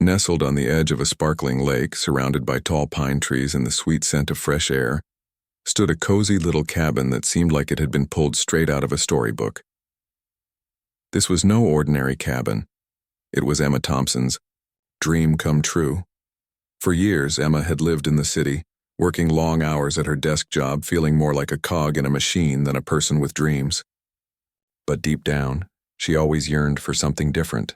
Nestled on the edge of a sparkling lake, surrounded by tall pine trees and the sweet scent of fresh air, stood a cozy little cabin that seemed like it had been pulled straight out of a storybook. This was no ordinary cabin. It was Emma Thompson's dream come true. For years, Emma had lived in the city, working long hours at her desk job, feeling more like a cog in a machine than a person with dreams. But deep down, she always yearned for something different.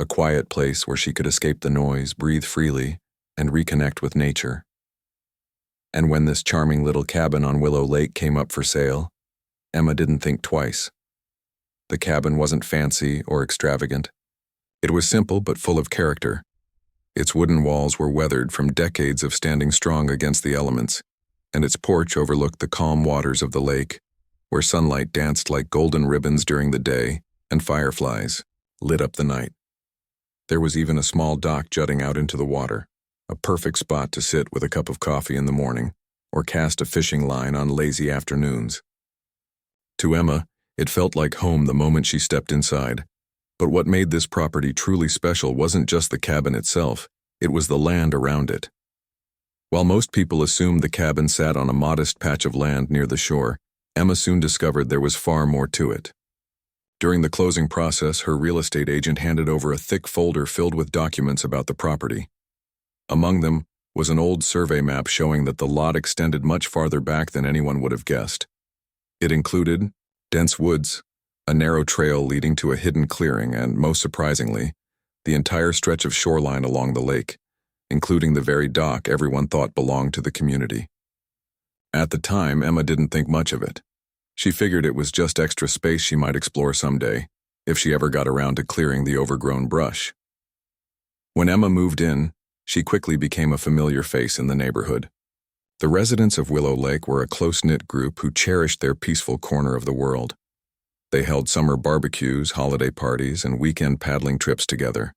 A quiet place where she could escape the noise, breathe freely, and reconnect with nature. And when this charming little cabin on Willow Lake came up for sale, Emma didn't think twice. The cabin wasn't fancy or extravagant. It was simple but full of character. Its wooden walls were weathered from decades of standing strong against the elements, and its porch overlooked the calm waters of the lake, where sunlight danced like golden ribbons during the day and fireflies lit up the night. There was even a small dock jutting out into the water, a perfect spot to sit with a cup of coffee in the morning or cast a fishing line on lazy afternoons. To Emma, it felt like home the moment she stepped inside. But what made this property truly special wasn't just the cabin itself, it was the land around it. While most people assumed the cabin sat on a modest patch of land near the shore, Emma soon discovered there was far more to it. During the closing process, her real estate agent handed over a thick folder filled with documents about the property. Among them was an old survey map showing that the lot extended much farther back than anyone would have guessed. It included dense woods, a narrow trail leading to a hidden clearing, and, most surprisingly, the entire stretch of shoreline along the lake, including the very dock everyone thought belonged to the community. At the time, Emma didn't think much of it. She figured it was just extra space she might explore someday, if she ever got around to clearing the overgrown brush. When Emma moved in, she quickly became a familiar face in the neighborhood. The residents of Willow Lake were a close-knit group who cherished their peaceful corner of the world. They held summer barbecues, holiday parties, and weekend paddling trips together.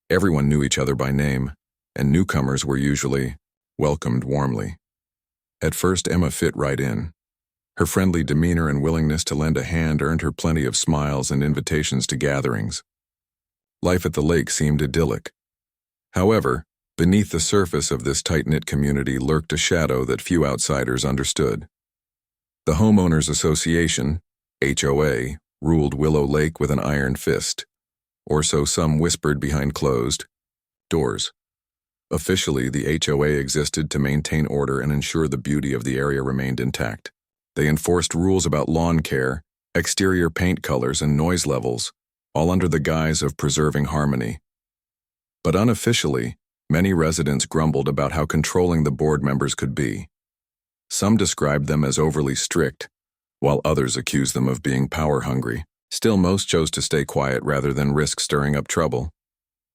Everyone knew each other by name, and newcomers were usually welcomed warmly. At first, Emma fit right in. Her friendly demeanor and willingness to lend a hand earned her plenty of smiles and invitations to gatherings. Life at the lake seemed idyllic. However, beneath the surface of this tight-knit community lurked a shadow that few outsiders understood. The Homeowners Association, HOA, ruled Willow Lake with an iron fist, or so some whispered behind closed doors. Officially, the HOA existed to maintain order and ensure the beauty of the area remained intact. They enforced rules about lawn care, exterior paint colors, and noise levels, all under the guise of preserving harmony. But unofficially, many residents grumbled about how controlling the board members could be. Some described them as overly strict, while others accused them of being power-hungry. Still, most chose to stay quiet rather than risk stirring up trouble.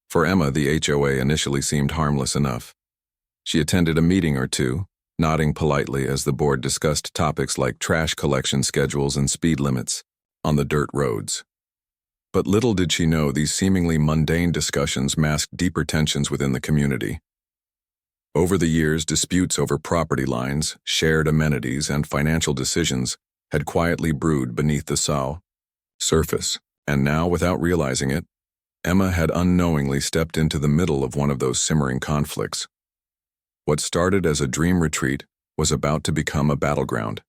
For Emma, the HOA initially seemed harmless enough. She attended a meeting or two, nodding politely as the board discussed topics like trash collection schedules and speed limits on the dirt roads. But little did she know these seemingly mundane discussions masked deeper tensions within the community. Over the years, disputes over property lines, shared amenities, and financial decisions had quietly brewed beneath the surface, and now, without realizing it, Emma had unknowingly stepped into the middle of one of those simmering conflicts. What started as a dream retreat was about to become a battleground.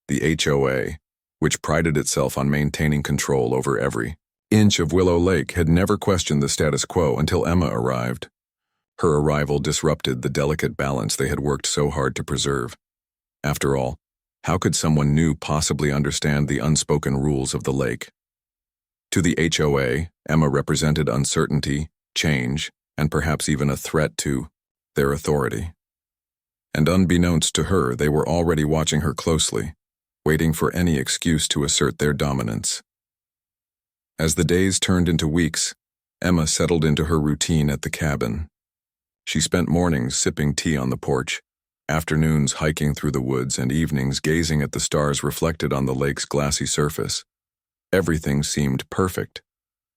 The HOA, which prided itself on maintaining control over every inch of Willow Lake, had never questioned the status quo until Emma arrived. Her arrival disrupted the delicate balance they had worked so hard to preserve. After all, how could someone new possibly understand the unspoken rules of the lake? To the HOA, Emma represented uncertainty, change, and perhaps even a threat to their authority. And unbeknownst to her, they were already watching her closely, waiting for any excuse to assert their dominance. As the days turned into weeks, Emma settled into her routine at the cabin. She spent mornings sipping tea on the porch, afternoons hiking through the woods, and evenings gazing at the stars reflected on the lake's glassy surface. Everything seemed perfect,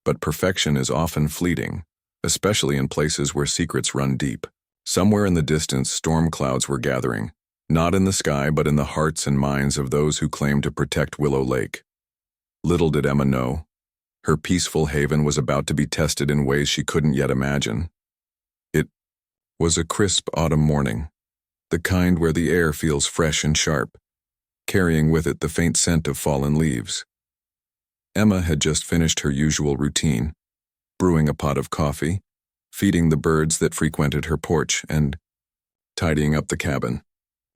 but perfection is often fleeting, especially in places where secrets run deep. Somewhere in the distance, storm clouds were gathering, not in the sky but in the hearts and minds of those who claimed to protect Willow Lake. Little did Emma know, her peaceful haven was about to be tested in ways she couldn't yet imagine. was a crisp autumn morning, the kind where the air feels fresh and sharp, carrying with it the faint scent of fallen leaves. Emma had just finished her usual routine, brewing a pot of coffee, feeding the birds that frequented her porch, and tidying up the cabin.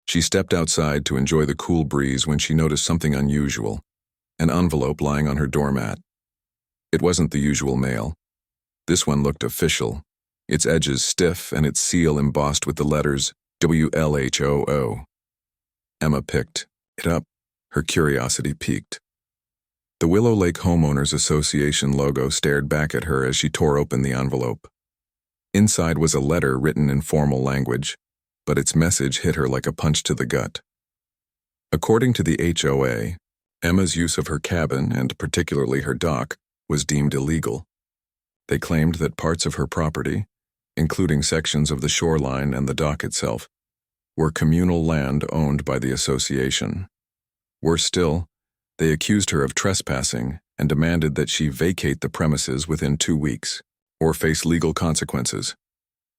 She stepped outside to enjoy the cool breeze when she noticed something unusual, an envelope lying on her doormat. It wasn't the usual mail. This one looked official, its edges stiff and its seal embossed with the letters WLHOO. Emma picked it up, her curiosity piqued. The Willow Lake Homeowners Association logo stared back at her as she tore open the envelope. Inside was a letter written in formal language, but its message hit her like a punch to the gut. According to the HOA, Emma's use of her cabin, and particularly her dock, was deemed illegal. They claimed that parts of her property, including sections of the shoreline and the dock itself, were communal land owned by the association. Worse still, they accused her of trespassing and demanded that she vacate the premises within 2 weeks, or face legal consequences.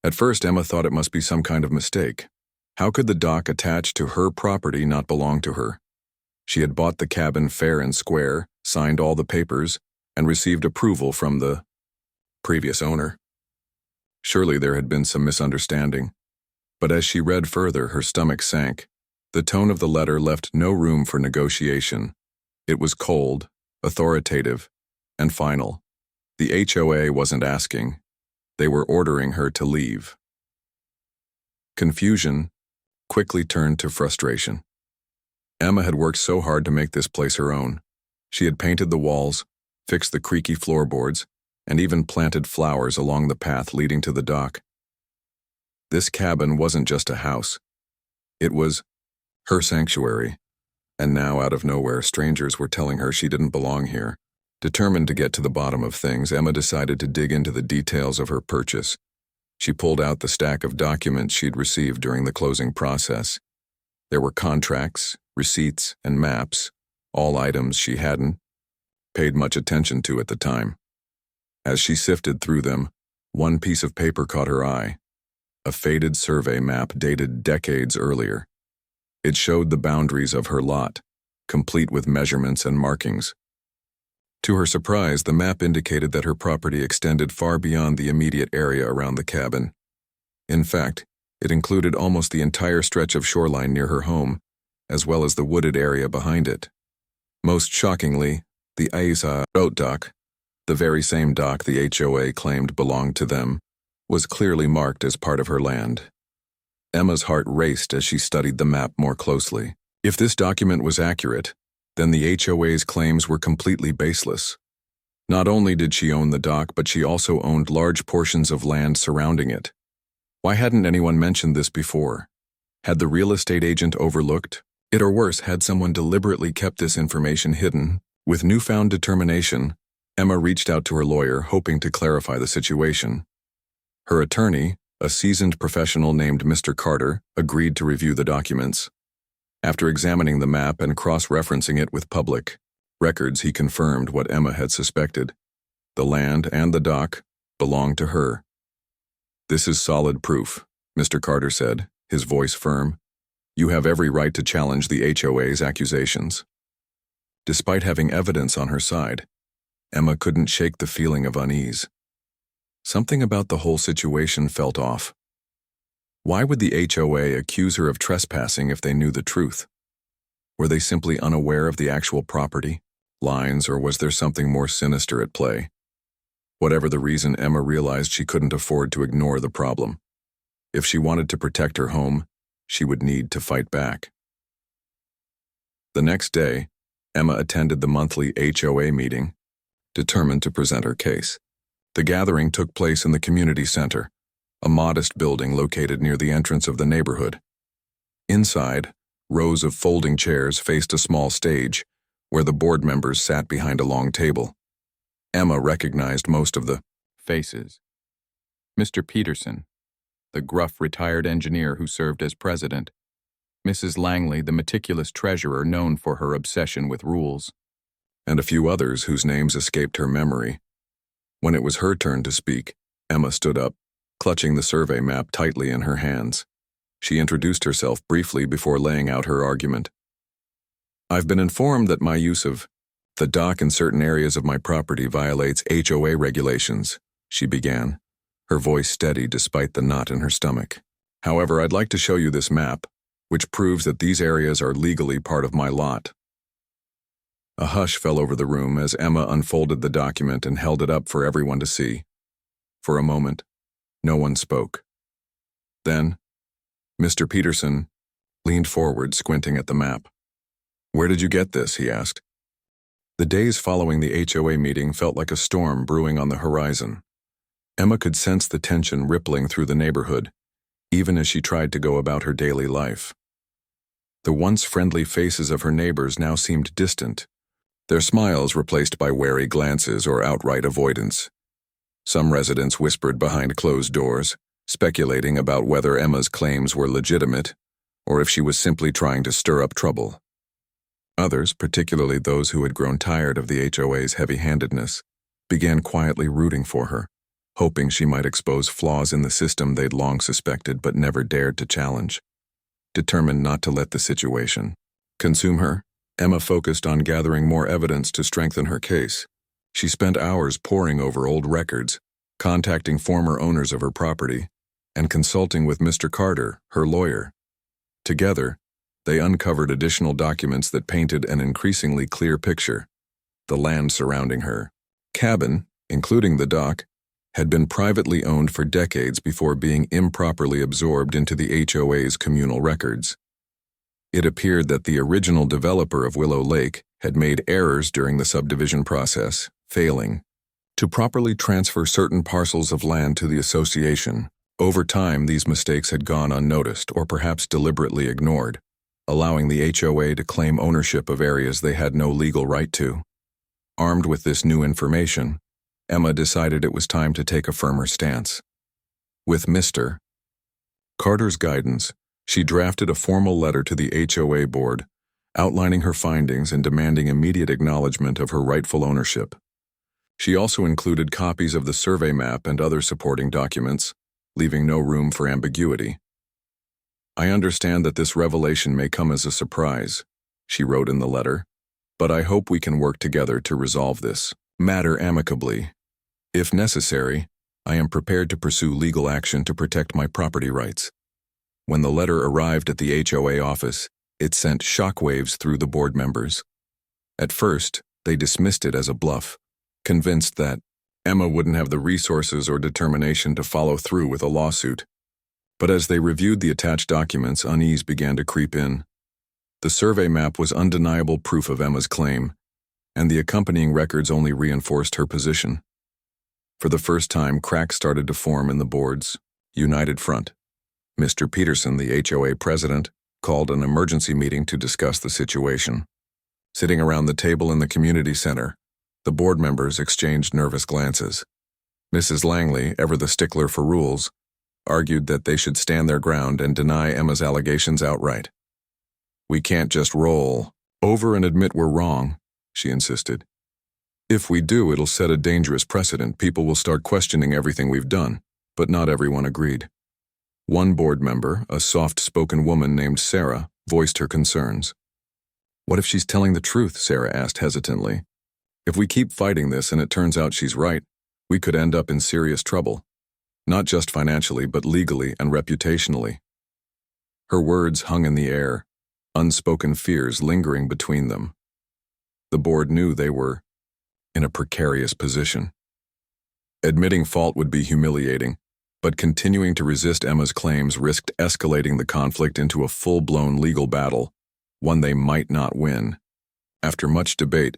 At first, Emma thought it must be some kind of mistake. How could the dock attached to her property not belong to her? She had bought the cabin fair and square, signed all the papers, and received approval from the previous owner. Surely there had been some misunderstanding. But as she read further, her stomach sank. The tone of the letter left no room for negotiation. It was cold, authoritative, and final. The HOA wasn't asking. They were ordering her to leave. Confusion quickly turned to frustration. Emma had worked so hard to make this place her own. She had painted the walls, fixed the creaky floorboards, and even planted flowers along the path leading to the dock. This cabin wasn't just a house. It was her sanctuary. And now, out of nowhere, strangers were telling her she didn't belong here. Determined to get to the bottom of things, Emma decided to dig into the details of her purchase. She pulled out the stack of documents she'd received during the closing process. There were contracts, receipts, and maps, all items she hadn't paid much attention to at the time. As she sifted through them, one piece of paper caught her eye, a faded survey map dated decades earlier. It showed the boundaries of her lot, complete with measurements and markings. To her surprise, the map indicated that her property extended far beyond the immediate area around the cabin. In fact, it included almost the entire stretch of shoreline near her home, as well as the wooded area behind it. Most shockingly, the Aiza boat dock, the very same dock the HOA claimed belonged to them, was clearly marked as part of her land. Emma's heart raced as she studied the map more closely. If this document was accurate, then the HOA's claims were completely baseless. Not only did she own the dock, but she also owned large portions of land surrounding it. Why hadn't anyone mentioned this before? Had the real estate agent overlooked it, or worse, had someone deliberately kept this information hidden? With newfound determination, Emma reached out to her lawyer, hoping to clarify the situation. Her attorney, a seasoned professional named Mr. Carter, agreed to review the documents. After examining the map and cross-referencing it with public records, he confirmed what Emma had suspected. The land and the dock belonged to her. "This is solid proof," Mr. Carter said, his voice firm. "You have every right to challenge the HOA's accusations." Despite having evidence on her side, Emma couldn't shake the feeling of unease. Something about the whole situation felt off. Why would the HOA accuse her of trespassing if they knew the truth? Were they simply unaware of the actual property lines, or was there something more sinister at play? Whatever the reason, Emma realized she couldn't afford to ignore the problem. If she wanted to protect her home, she would need to fight back. The next day, Emma attended the monthly HOA meeting, determined to present her case. The gathering took place in the community center, a modest building located near the entrance of the neighborhood. Inside, rows of folding chairs faced a small stage, where the board members sat behind a long table. Emma recognized most of the faces. Mr. Peterson, the gruff retired engineer who served as president. Mrs. Langley, the meticulous treasurer known for her obsession with rules. And a few others whose names escaped her memory. When it was her turn to speak, Emma stood up, clutching the survey map tightly in her hands. She introduced herself briefly before laying out her argument. "I've been informed that my use of the dock in certain areas of my property violates HOA regulations," she began, her voice steady despite the knot in her stomach. "However, I'd like to show you this map, which proves that these areas are legally part of my lot." A hush fell over the room as Emma unfolded the document and held it up for everyone to see. For a moment, no one spoke. Then, Mr. Peterson leaned forward, squinting at the map. "Where did you get this?" he asked. The days following the HOA meeting felt like a storm brewing on the horizon. Emma could sense the tension rippling through the neighborhood, even as she tried to go about her daily life. The once friendly faces of her neighbors now seemed distant, their smiles replaced by wary glances or outright avoidance. Some residents whispered behind closed doors, speculating about whether Emma's claims were legitimate or if she was simply trying to stir up trouble. Others, particularly those who had grown tired of the HOA's heavy-handedness, began quietly rooting for her, hoping she might expose flaws in the system they'd long suspected but never dared to challenge. Determined not to let the situation consume her, Emma focused on gathering more evidence to strengthen her case. She spent hours poring over old records, contacting former owners of her property, and consulting with Mr. Carter, her lawyer. Together, they uncovered additional documents that painted an increasingly clear picture. The land surrounding her cabin, including the dock, had been privately owned for decades before being improperly absorbed into the HOA's communal records. It appeared that the original developer of Willow Lake had made errors during the subdivision process, failing to properly transfer certain parcels of land to the association. Over time, these mistakes had gone unnoticed or perhaps deliberately ignored, allowing the HOA to claim ownership of areas they had no legal right to. Armed with this new information, Emma decided it was time to take a firmer stance. With Mr. Carter's guidance, she drafted a formal letter to the HOA board, outlining her findings and demanding immediate acknowledgement of her rightful ownership. She also included copies of the survey map and other supporting documents, leaving no room for ambiguity. "I understand that this revelation may come as a surprise," she wrote in the letter, "but I hope we can work together to resolve this matter amicably. If necessary, I am prepared to pursue legal action to protect my property rights." When the letter arrived at the HOA office, it sent shockwaves through the board members. At first, they dismissed it as a bluff, convinced that Emma wouldn't have the resources or determination to follow through with a lawsuit. But as they reviewed the attached documents, unease began to creep in. The survey map was undeniable proof of Emma's claim, and the accompanying records only reinforced her position. For the first time, cracks started to form in the board's united front. Mr. Peterson, the HOA president, called an emergency meeting to discuss the situation. Sitting around the table in the community center, the board members exchanged nervous glances. Mrs. Langley, ever the stickler for rules, argued that they should stand their ground and deny Emma's allegations outright. "We can't just roll over and admit we're wrong," she insisted. "If we do, it'll set a dangerous precedent. People will start questioning everything we've done." But not everyone agreed. One board member, a soft-spoken woman named Sarah, voiced her concerns. "What if she's telling the truth?" Sarah asked hesitantly. "If we keep fighting this and it turns out she's right, we could end up in serious trouble. Not just financially, but legally and reputationally." Her words hung in the air, unspoken fears lingering between them. The board knew they were in a precarious position. Admitting fault would be humiliating, but continuing to resist Emma's claims risked escalating the conflict into a full-blown legal battle, one they might not win. After much debate,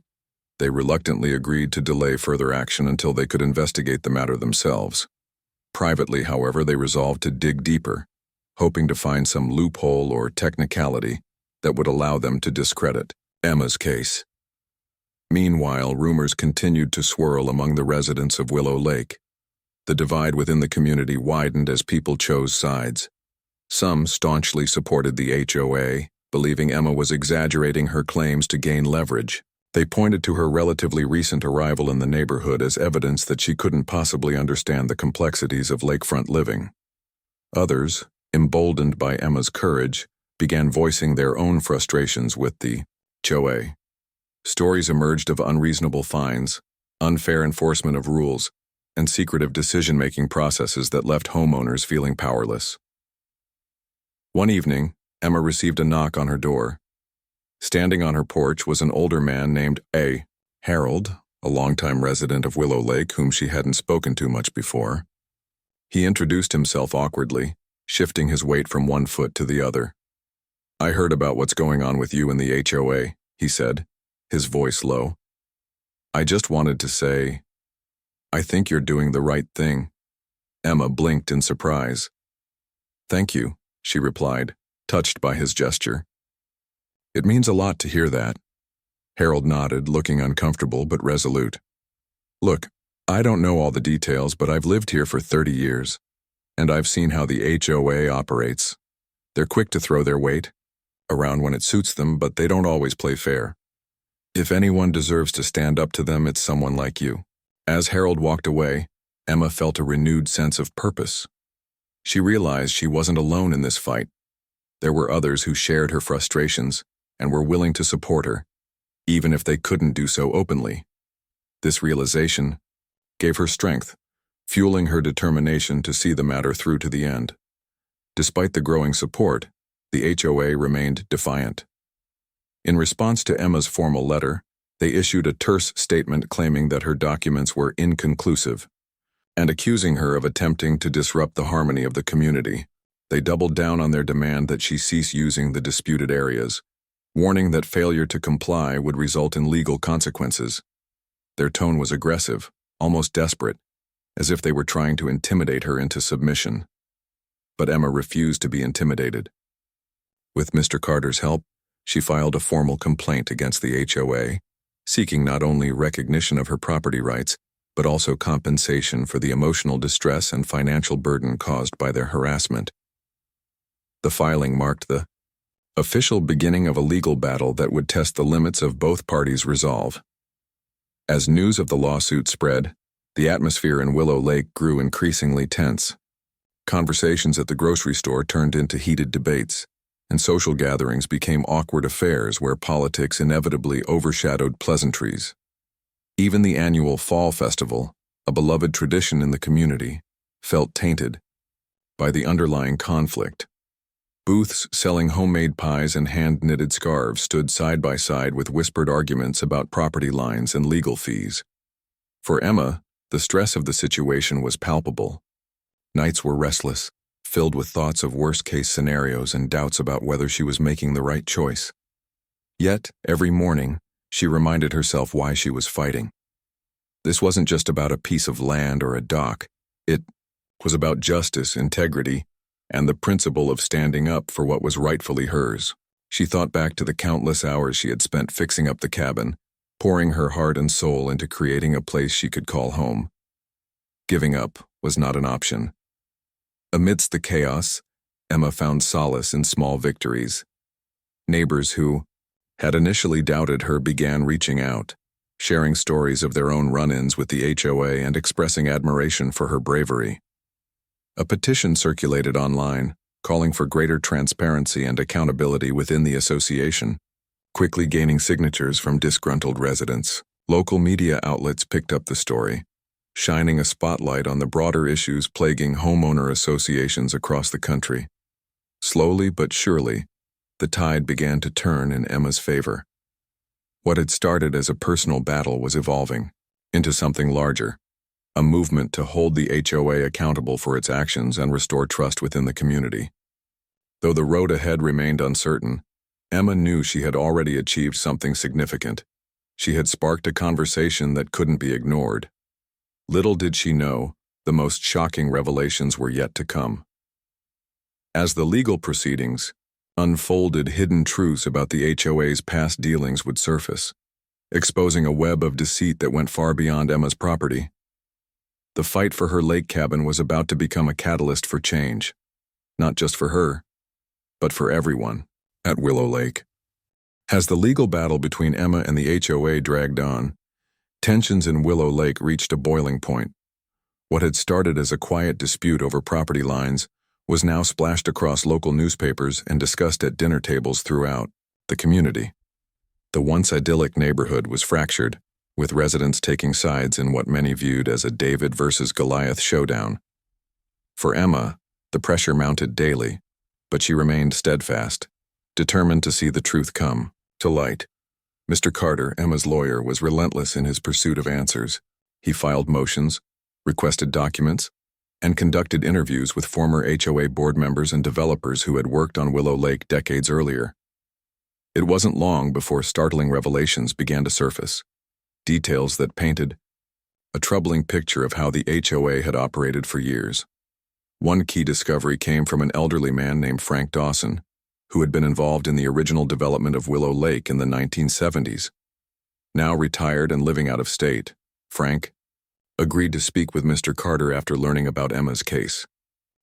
they reluctantly agreed to delay further action until they could investigate the matter themselves. Privately, however, they resolved to dig deeper, hoping to find some loophole or technicality that would allow them to discredit Emma's case. Meanwhile, rumors continued to swirl among the residents of Willow Lake. The divide within the community widened as people chose sides. Some staunchly supported the HOA, believing Emma was exaggerating her claims to gain leverage. They pointed to her relatively recent arrival in the neighborhood as evidence that she couldn't possibly understand the complexities of lakefront living. Others, emboldened by Emma's courage, began voicing their own frustrations with the HOA. Stories emerged of unreasonable fines, unfair enforcement of rules, and secretive decision-making processes that left homeowners feeling powerless. One evening, Emma received a knock on her door. Standing on her porch was an older man named Harold, a longtime resident of Willow Lake whom she hadn't spoken to much before. He introduced himself awkwardly, shifting his weight from one foot to the other. "I heard about what's going on with you in the HOA," he said, his voice low. "I just wanted to say, I think you're doing the right thing." Emma blinked in surprise. "Thank you," she replied, touched by his gesture. "It means a lot to hear that." Harold nodded, looking uncomfortable but resolute. "Look, I don't know all the details, but I've lived here for 30 years, and I've seen how the HOA operates. They're quick to throw their weight around when it suits them, but they don't always play fair. If anyone deserves to stand up to them, it's someone like you." As Harold walked away, Emma felt a renewed sense of purpose. She realized she wasn't alone in this fight. There were others who shared her frustrations and were willing to support her, even if they couldn't do so openly. This realization gave her strength, fueling her determination to see the matter through to the end. Despite the growing support, the HOA remained defiant. In response to Emma's formal letter, they issued a terse statement claiming that her documents were inconclusive and accusing her of attempting to disrupt the harmony of the community. They doubled down on their demand that she cease using the disputed areas, warning that failure to comply would result in legal consequences. Their tone was aggressive, almost desperate, as if they were trying to intimidate her into submission. But Emma refused to be intimidated. With Mr. Carter's help, she filed a formal complaint against the HOA, seeking not only recognition of her property rights, but also compensation for the emotional distress and financial burden caused by their harassment. The filing marked the official beginning of a legal battle that would test the limits of both parties' resolve. As news of the lawsuit spread, the atmosphere in Willow Lake grew increasingly tense. Conversations at the grocery store turned into heated debates, and social gatherings became awkward affairs where politics inevitably overshadowed pleasantries. Even the annual Fall Festival, a beloved tradition in the community, felt tainted by the underlying conflict. Booths selling homemade pies and hand-knitted scarves stood side by side with whispered arguments about property lines and legal fees. For Emma, the stress of the situation was palpable. Nights were restless, filled with thoughts of worst-case scenarios and doubts about whether she was making the right choice. Yet, every morning, she reminded herself why she was fighting. This wasn't just about a piece of land or a dock. It was about justice, integrity, and the principle of standing up for what was rightfully hers. She thought back to the countless hours she had spent fixing up the cabin, pouring her heart and soul into creating a place she could call home. Giving up was not an option. Amidst the chaos, Emma found solace in small victories. Neighbors who had initially doubted her began reaching out, sharing stories of their own run-ins with the HOA and expressing admiration for her bravery. A petition circulated online, calling for greater transparency and accountability within the association, quickly gaining signatures from disgruntled residents. Local media outlets picked up the story, shining a spotlight on the broader issues plaguing homeowner associations across the country. Slowly but surely, the tide began to turn in Emma's favor. What had started as a personal battle was evolving into something larger, a movement to hold the HOA accountable for its actions and restore trust within the community. Though the road ahead remained uncertain, Emma knew she had already achieved something significant. She had sparked a conversation that couldn't be ignored. Little did she know, the most shocking revelations were yet to come. As the legal proceedings unfolded, hidden truths about the HOA's past dealings would surface, exposing a web of deceit that went far beyond Emma's property. The fight for her lake cabin was about to become a catalyst for change, not just for her, but for everyone at Willow Lake. As the legal battle between Emma and the HOA dragged on, tensions in Willow Lake reached a boiling point. What had started as a quiet dispute over property lines was now splashed across local newspapers and discussed at dinner tables throughout the community. The once idyllic neighborhood was fractured, with residents taking sides in what many viewed as a David versus Goliath showdown. For Emma, the pressure mounted daily, but she remained steadfast, determined to see the truth come to light. Mr. Carter, Emma's lawyer, was relentless in his pursuit of answers. He filed motions, requested documents, and conducted interviews with former HOA board members and developers who had worked on Willow Lake decades earlier. It wasn't long before startling revelations began to surface, details that painted a troubling picture of how the HOA had operated for years. One key discovery came from an elderly man named Frank Dawson, who had been involved in the original development of Willow Lake in the 1970s. Now retired and living out of state, Frank agreed to speak with Mr. Carter after learning about Emma's case.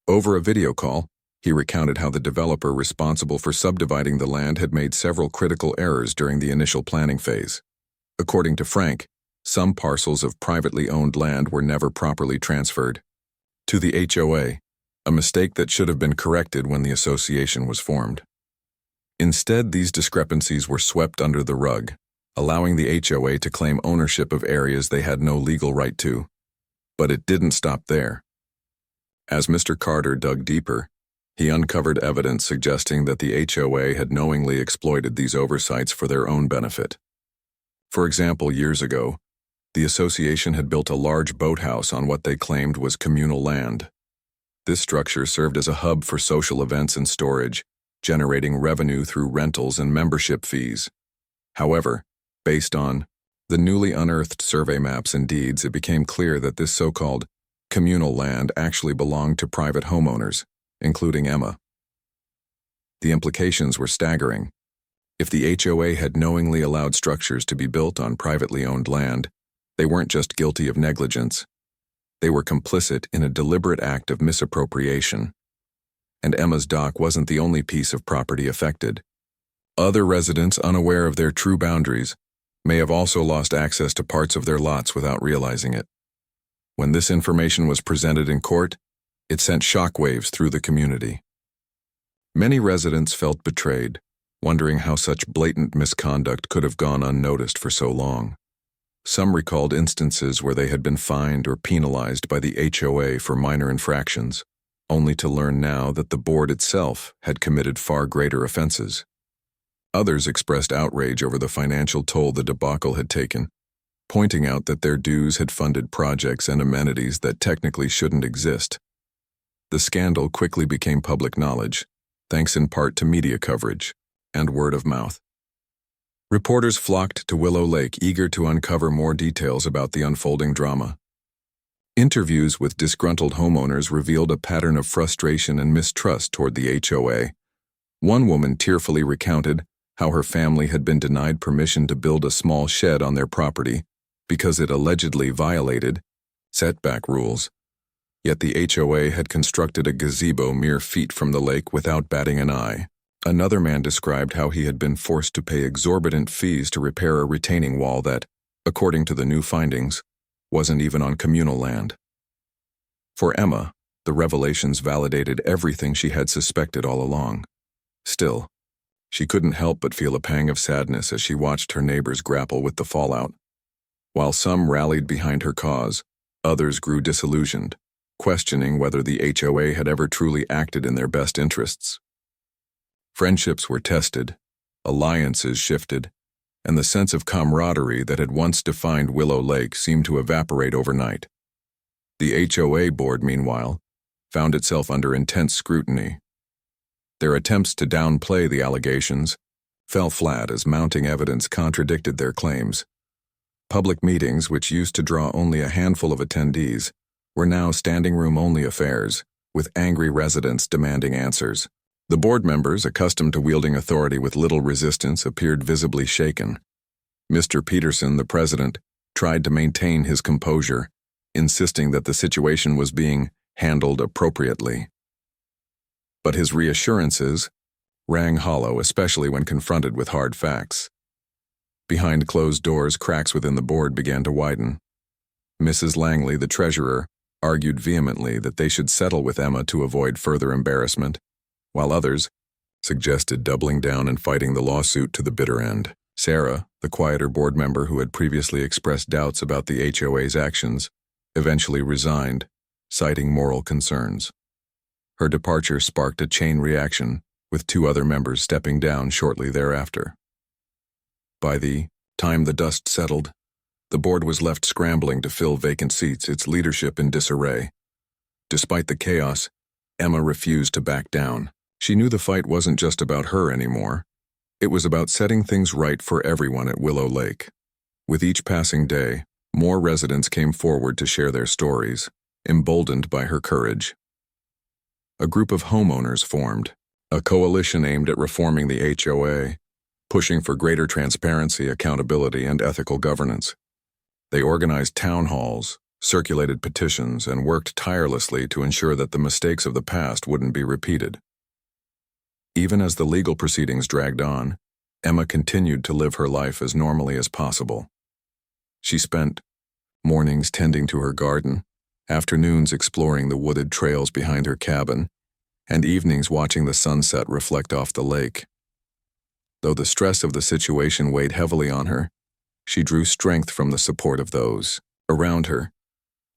Over a video call, he recounted how the developer responsible for subdividing the land had made several critical errors during the initial planning phase. According to Frank, some parcels of privately owned land were never properly transferred to the HOA, a mistake that should have been corrected when the association was formed. Instead, these discrepancies were swept under the rug, allowing the HOA to claim ownership of areas they had no legal right to. But it didn't stop there. As Mr. Carter dug deeper, he uncovered evidence suggesting that the HOA had knowingly exploited these oversights for their own benefit. For example, years ago, the association had built a large boathouse on what they claimed was communal land. This structure served as a hub for social events and storage, generating revenue through rentals and membership fees. However, based on the newly unearthed survey maps and deeds, it became clear that this so-called communal land actually belonged to private homeowners, including Emma. The implications were staggering. If the HOA had knowingly allowed structures to be built on privately owned land, they weren't just guilty of negligence. They were complicit in a deliberate act of misappropriation. And Emma's dock wasn't the only piece of property affected. Other residents, unaware of their true boundaries, may have also lost access to parts of their lots without realizing it. When this information was presented in court, it sent shockwaves through the community. Many residents felt betrayed, wondering how such blatant misconduct could have gone unnoticed for so long. Some recalled instances where they had been fined or penalized by the HOA for minor infractions, only to learn now that the board itself had committed far greater offenses. Others expressed outrage over the financial toll the debacle had taken, pointing out that their dues had funded projects and amenities that technically shouldn't exist. The scandal quickly became public knowledge, thanks in part to media coverage and word of mouth. Reporters flocked to Willow Lake, eager to uncover more details about the unfolding drama. Interviews with disgruntled homeowners revealed a pattern of frustration and mistrust toward the HOA. One woman tearfully recounted how her family had been denied permission to build a small shed on their property because it allegedly violated setback rules. Yet the HOA had constructed a gazebo mere feet from the lake without batting an eye. Another man described how he had been forced to pay exorbitant fees to repair a retaining wall that, according to the new findings, wasn't even on communal land. For Emma, the revelations validated everything she had suspected all along. Still, she couldn't help but feel a pang of sadness as she watched her neighbors grapple with the fallout. While some rallied behind her cause, others grew disillusioned, questioning whether the HOA had ever truly acted in their best interests. Friendships were tested, alliances shifted, and the sense of camaraderie that had once defined Willow Lake seemed to evaporate overnight. The HOA board, meanwhile, found itself under intense scrutiny. Their attempts to downplay the allegations fell flat as mounting evidence contradicted their claims. Public meetings, which used to draw only a handful of attendees, were now standing-room-only affairs, with angry residents demanding answers. The board members, accustomed to wielding authority with little resistance, appeared visibly shaken. Mr. Peterson, the president, tried to maintain his composure, insisting that the situation was being handled appropriately. But his reassurances rang hollow, especially when confronted with hard facts. Behind closed doors, cracks within the board began to widen. Mrs. Langley, the treasurer, argued vehemently that they should settle with Emma to avoid further embarrassment, while others suggested doubling down and fighting the lawsuit to the bitter end. Sarah, the quieter board member who had previously expressed doubts about the HOA's actions, eventually resigned, citing moral concerns. Her departure sparked a chain reaction, with 2 other members stepping down shortly thereafter. By the time the dust settled, the board was left scrambling to fill vacant seats, its leadership in disarray. Despite the chaos, Emma refused to back down. She knew the fight wasn't just about her anymore. It was about setting things right for everyone at Willow Lake. With each passing day, more residents came forward to share their stories, emboldened by her courage. A group of homeowners formed, a coalition aimed at reforming the HOA, pushing for greater transparency, accountability, and ethical governance. They organized town halls, circulated petitions, and worked tirelessly to ensure that the mistakes of the past wouldn't be repeated. Even as the legal proceedings dragged on, Emma continued to live her life as normally as possible. She spent mornings tending to her garden, afternoons exploring the wooded trails behind her cabin, and evenings watching the sunset reflect off the lake. Though the stress of the situation weighed heavily on her, she drew strength from the support of those around her.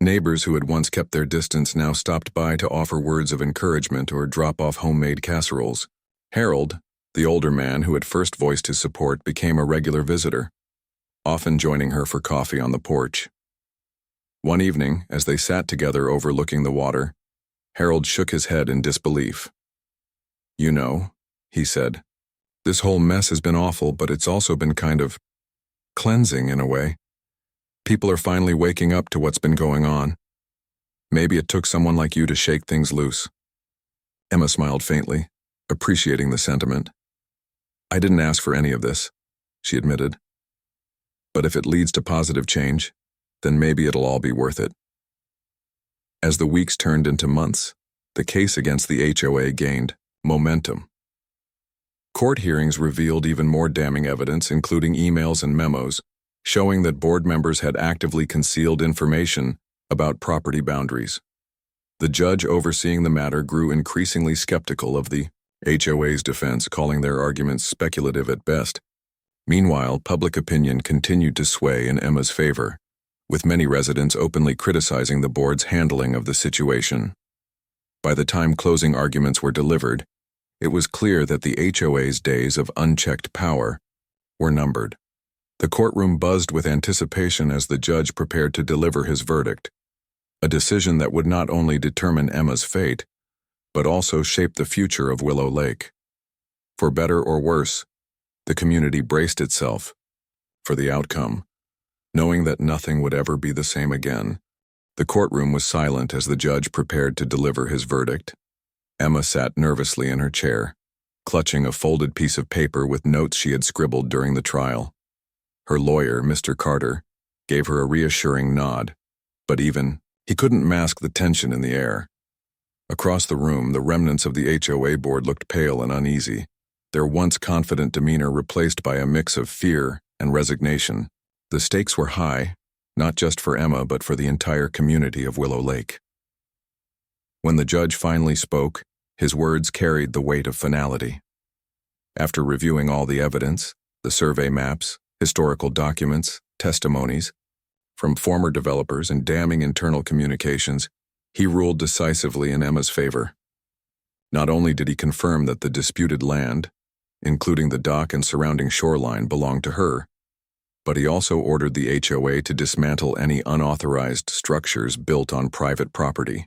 Neighbors who had once kept their distance now stopped by to offer words of encouragement or drop off homemade casseroles. Harold, the older man who had first voiced his support, became a regular visitor, often joining her for coffee on the porch. One evening, as they sat together overlooking the water, Harold shook his head in disbelief. "You know," he said, "this whole mess has been awful, but it's also been kind of cleansing in a way. People are finally waking up to what's been going on. Maybe it took someone like you to shake things loose." Emma smiled faintly, appreciating the sentiment. "I didn't ask for any of this," she admitted. "But if it leads to positive change, then maybe it'll all be worth it." As the weeks turned into months, the case against the HOA gained momentum. Court hearings revealed even more damning evidence, including emails and memos, showing that board members had actively concealed information about property boundaries. The judge overseeing the matter grew increasingly skeptical of the HOA's defense, calling their arguments speculative at best. Meanwhile, public opinion continued to sway in Emma's favor, with many residents openly criticizing the board's handling of the situation. By the time closing arguments were delivered, it was clear that the HOA's days of unchecked power were numbered. The courtroom buzzed with anticipation as the judge prepared to deliver his verdict, a decision that would not only determine Emma's fate, but also shape the future of Willow Lake. For better or worse, the community braced itself for the outcome, knowing that nothing would ever be the same again. The courtroom was silent as the judge prepared to deliver his verdict. Emma sat nervously in her chair, clutching a folded piece of paper with notes she had scribbled during the trial. Her lawyer, Mr. Carter, gave her a reassuring nod, but even he couldn't mask the tension in the air. Across the room, the remnants of the HOA board looked pale and uneasy, their once confident demeanor replaced by a mix of fear and resignation. The stakes were high, not just for Emma but for the entire community of Willow Lake. When the judge finally spoke, his words carried the weight of finality. After reviewing all the evidence, the survey maps, historical documents, testimonies from former developers, and damning internal communications, he ruled decisively in Emma's favor. Not only did he confirm that the disputed land, including the dock and surrounding shoreline, belonged to her, but he also ordered the HOA to dismantle any unauthorized structures built on private property.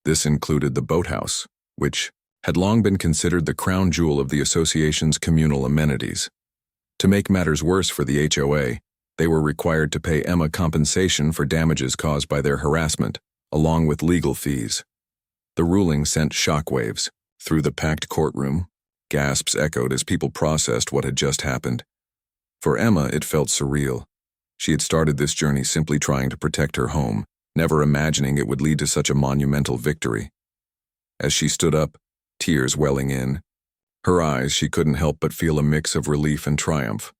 This included the boathouse, which had long been considered the crown jewel of the association's communal amenities. To make matters worse for the HOA, they were required to pay Emma compensation for damages caused by their harassment, along with legal fees. The ruling sent shockwaves through the packed courtroom. Gasps echoed as people processed what had just happened. For Emma, it felt surreal. She had started this journey simply trying to protect her home, never imagining it would lead to such a monumental victory. As she stood up, tears welling in, Her eyes, she couldn't help but feel a mix of relief and triumph.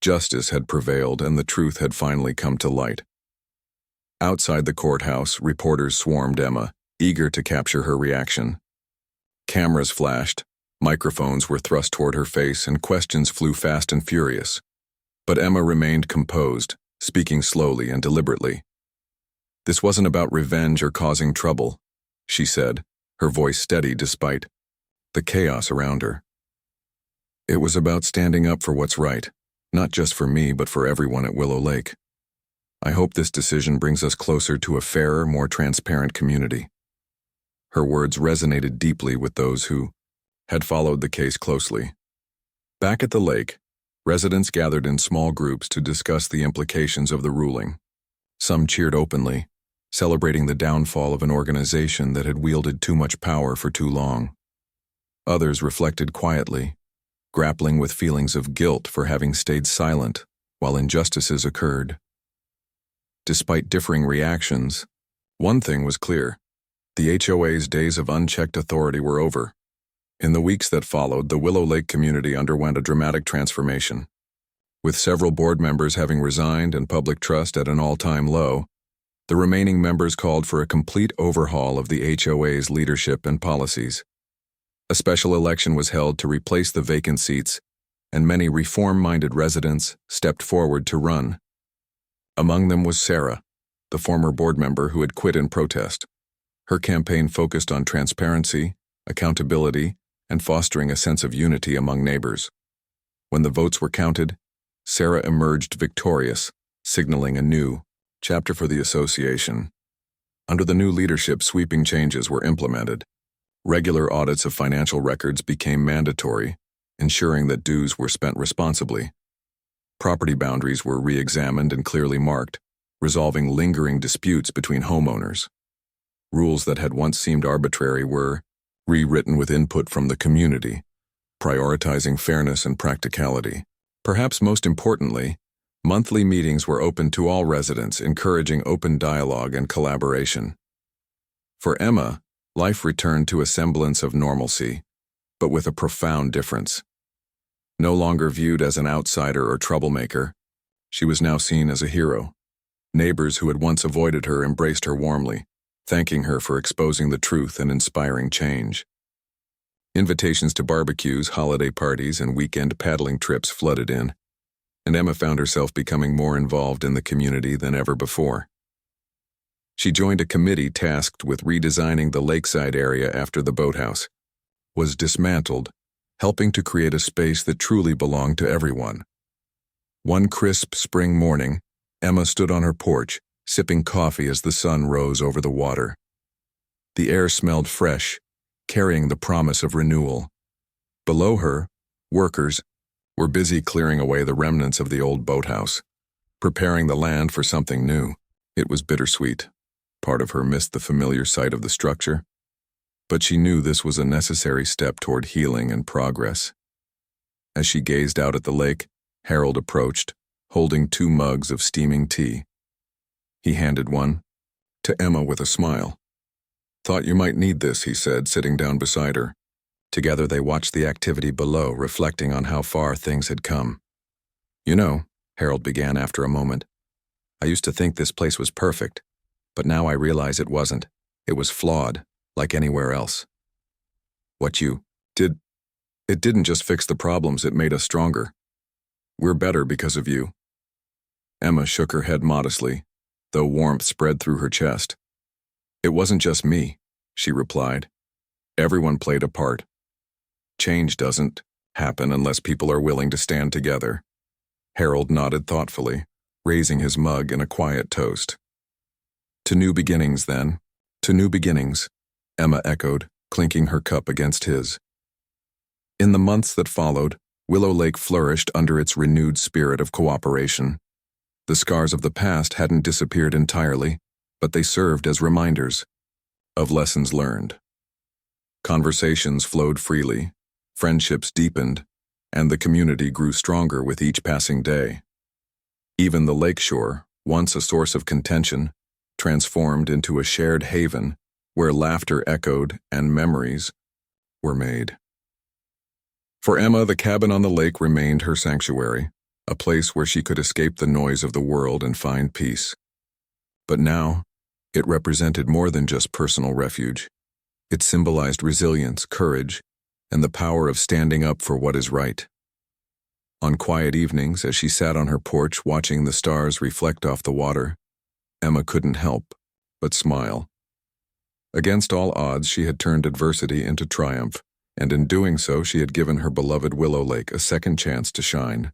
Justice had prevailed and the truth had finally come to light. Outside the courthouse, reporters swarmed Emma, eager to capture her reaction. Cameras flashed, microphones were thrust toward her face, and questions flew fast and furious. But Emma remained composed, speaking slowly and deliberately. "This wasn't about revenge or causing trouble," she said, her voice steady despite the chaos around her. "It was about standing up for what's right, not just for me but for everyone at Willow Lake. I hope this decision brings us closer to a fairer, more transparent community." Her words resonated deeply with those who had followed the case closely. Back at the lake, residents gathered in small groups to discuss the implications of the ruling. Some cheered openly, celebrating the downfall of an organization that had wielded too much power for too long. Others reflected quietly, grappling with feelings of guilt for having stayed silent while injustices occurred. Despite differing reactions, one thing was clear: the HOA's days of unchecked authority were over. In the weeks that followed, the Willow Lake community underwent a dramatic transformation. With several board members having resigned and public trust at an all-time low, the remaining members called for a complete overhaul of the HOA's leadership and policies. A special election was held to replace the vacant seats, and many reform-minded residents stepped forward to run. Among them was Sarah, the former board member who had quit in protest. Her campaign focused on transparency, accountability, and fostering a sense of unity among neighbors. When the votes were counted, Sarah emerged victorious, signaling a new chapter for the association. Under the new leadership, sweeping changes were implemented. Regular audits of financial records became mandatory, ensuring that dues were spent responsibly. Property boundaries were re-examined and clearly marked, resolving lingering disputes between homeowners. Rules that had once seemed arbitrary were rewritten with input from the community, prioritizing fairness and practicality. Perhaps most importantly, monthly meetings were open to all residents, encouraging open dialogue and collaboration. For Emma, life returned to a semblance of normalcy, but with a profound difference. No longer viewed as an outsider or troublemaker, she was now seen as a hero. Neighbors who had once avoided her embraced her warmly, thanking her for exposing the truth and inspiring change. Invitations to barbecues, holiday parties, and weekend paddling trips flooded in, and Emma found herself becoming more involved in the community than ever before. She joined a committee tasked with redesigning the lakeside area after the boathouse was dismantled, helping to create a space that truly belonged to everyone. One crisp spring morning, Emma stood on her porch, sipping coffee as the sun rose over the water. The air smelled fresh, carrying the promise of renewal. Below her, workers were busy clearing away the remnants of the old boathouse, preparing the land for something new. It was bittersweet. Part of her missed the familiar sight of the structure, but she knew this was a necessary step toward healing and progress. As she gazed out at the lake, Harold approached, holding 2 mugs of steaming tea. He handed one to Emma with a smile. "Thought you might need this," he said, sitting down beside her. Together they watched the activity below, reflecting on how far things had come. "You know," Harold began after a moment, "I used to think this place was perfect, but now I realize it wasn't. It was flawed, like anywhere else. What you did, it didn't just fix the problems, it made us stronger. We're better because of you." Emma shook her head modestly, though warmth spread through her chest. "It wasn't just me," she replied. "Everyone played a part. Change doesn't happen unless people are willing to stand together." Harold nodded thoughtfully, raising his mug in a quiet toast. "To new beginnings, then. To new beginnings," Emma echoed, clinking her cup against his. In the months that followed, Willow Lake flourished under its renewed spirit of cooperation. The scars of the past hadn't disappeared entirely, but they served as reminders of lessons learned. Conversations flowed freely, friendships deepened, and the community grew stronger with each passing day. Even the lakeshore, once a source of contention, transformed into a shared haven where laughter echoed and memories were made. For Emma, the cabin on the lake remained her sanctuary, a place where she could escape the noise of the world and find peace. But now, it represented more than just personal refuge. It symbolized resilience, courage, and the power of standing up for what is right. On quiet evenings, as she sat on her porch watching the stars reflect off the water, Emma couldn't help but smile. Against all odds, she had turned adversity into triumph, and in doing so, she had given her beloved Willow Lake a second chance to shine.